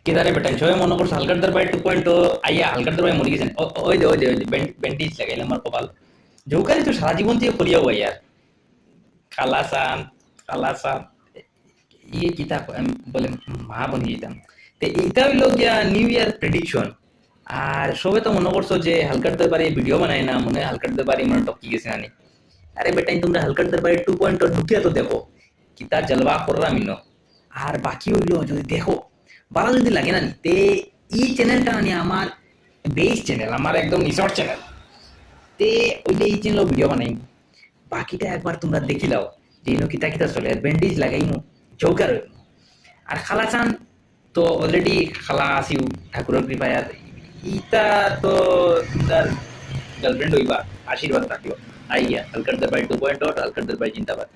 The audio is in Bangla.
কেদারে বেটাই সবাই মনে করছে হালকার দরবার 2.0 আইয়া হালকার দরবার মরে গেছেন ওই যে ব্যান্ডেজ লাগাইলে আমার কপাল জৌকারি তো সারা জীবন থেকে করিয়া হই আর খালাসান খালাসান ইয়ে কিতাব আমি বলে মা বনি যেতাম তো এইটা হইলো গিয়া নিউ ইয়ার প্রেডিকশন আর সবে তো মনে করছো যে হালকার দরবারে ভিডিও বানায় না মনে হয় হালকার দরবারে মনে টপকি গেছে না আরে বেটাই তোমরা হালকার দরবারে 2.0 ঢুকিয়া তো দেখো কিতা জলবা করলাম ইনো আর বাকি হইলো যদি দেখো ভালো যদি লাগে না তে এই চ্যানেলটা মানে আমার বেস চ্যানেল আমার একদম রিসর্ট চ্যানেল তে ওই যে এই চ্যানেল ভিডিও বানাই বাকিটা একবার তোমরা দেখি লাও যে ইনো কিতা কিতা চলে ব্যান্ডেজ লাগাইনো চৌকার আর খালা চান তো অলরেডি খালা আসিও ঠাকুরের কৃপায় আর ইটা তো তার গার্লফ্রেন্ড হইবা আশীর্বাদ থাকলো আইয়া হালকার দরবারে 2.0 হালকার দরবারে জিন্দাবাদ